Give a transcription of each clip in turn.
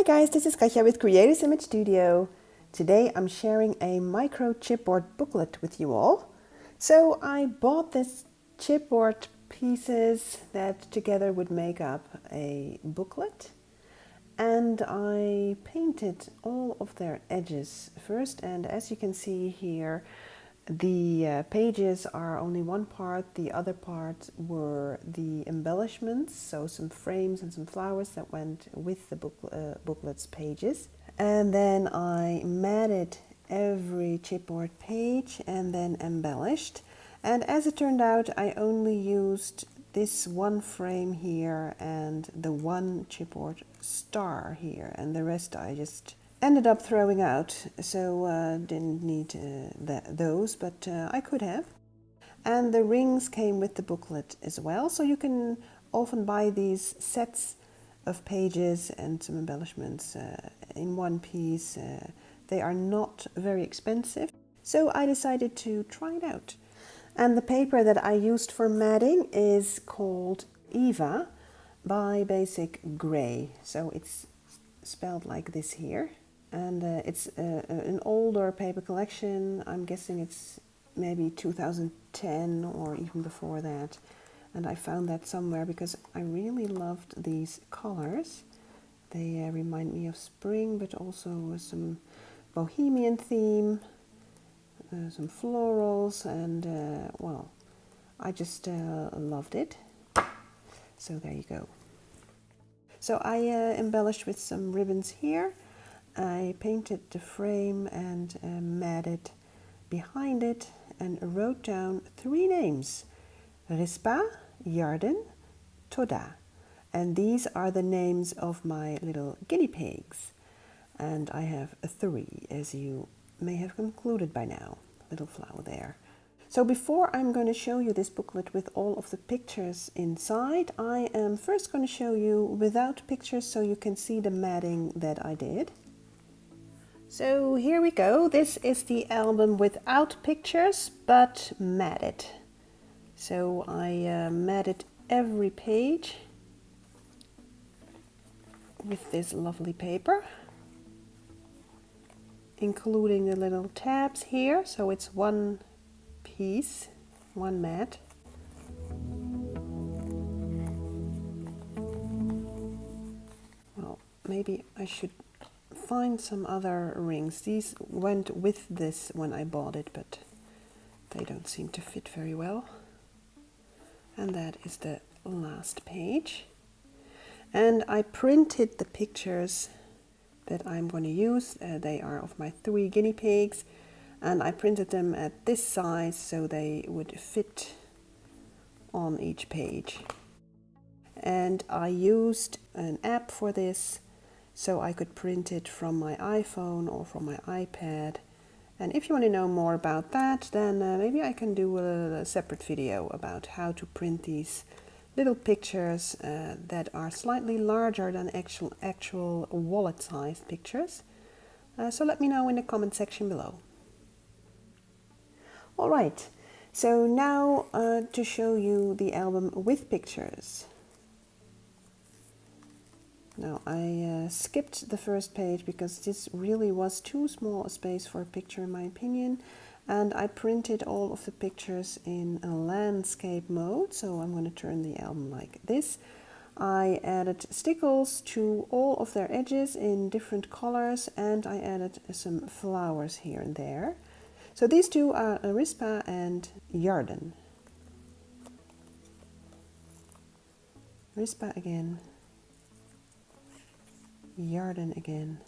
Hi guys, this is Katja with Creators Image Studio. Today I'm sharing a micro chipboard booklet with you all. So I bought this chipboard pieces that together would make up a booklet, and I painted all of their edges first, and as you can see here, the pages are only one part. The other part were the embellishments, so some frames and some flowers that went with the booklet's pages. And then I matted every chipboard page and then embellished. And as it turned out, I only used this one frame here and the one chipboard star here, and the rest I just ended up throwing out, so didn't need those, but I could have. And the rings came with the booklet as well, so you can often buy these sets of pages and some embellishments in one piece. They are not very expensive, so I decided to try it out. And the paper that I used for matting is called Eva by Basic Grey, so it's spelled like this here. And it's an older paper collection. I'm guessing it's maybe 2010 or even before that. And I found that somewhere because I really loved these colors. They remind me of spring, but also some bohemian theme, some florals, and well, I just loved it. So there you go. So I embellished with some ribbons here. I painted the frame and matted behind it and wrote down 3 names: Rispa, Yarden, Toda. And these are the names of my little guinea pigs. And I have 3, as you may have concluded by now. Little flower there. So before I'm going to show you this booklet with all of the pictures inside, I am first going to show you without pictures so you can see the matting that I did. So here we go. This is the album without pictures but matted. So I matted every page with this lovely paper, including the little tabs here. So it's one piece, one mat. Well, maybe I should find some other rings. These went with this when I bought it, but they don't seem to fit very well. And that is the last page. And I printed the pictures that I'm going to use. They are of my 3 guinea pigs, and I printed them at this size so they would fit on each page. And I used an app for this, so I could print it from my iPhone or from my iPad. And if you want to know more about that, then maybe I can do a separate video about how to print these little pictures that are slightly larger than actual wallet-sized pictures. So let me know in the comment section below. Alright, so now to show you the album with pictures. Now I skipped the first page because this really was too small a space for a picture in my opinion, and I printed all of the pictures in a landscape mode, so I'm going to turn the album like this. I added stickles to all of their edges in different colors, and I added some flowers here and there. So these two are Rispa and Yarden. Rispa again. Yarden again.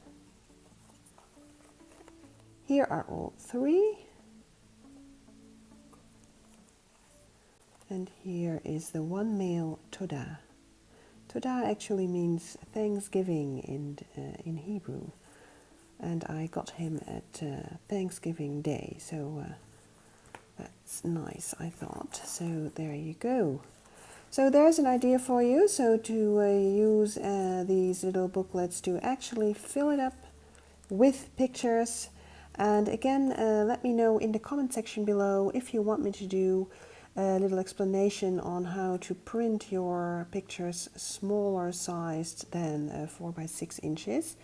Here are all 3. And here is the one male Toda. Toda actually means Thanksgiving in Hebrew. And I got him at Thanksgiving Day, so that's nice, I thought. So there you go. So there's an idea for you, so to use these little booklets to actually fill it up with pictures. And again, let me know in the comment section below if you want me to do a little explanation on how to print your pictures smaller sized than 4 by 6 inches.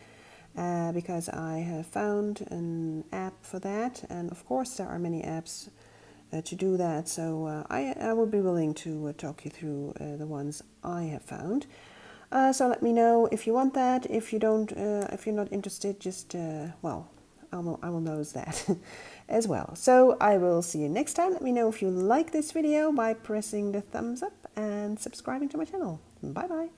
Because I have found an app for that, and of course there are many apps to do that, so I will be willing to talk you through the ones I have found. So let me know if you want that. If you don't, if you're not interested, just well, I will notice that as well. So I will see you next time. Let me know if you like this video by pressing the thumbs up and subscribing to my channel. Bye bye.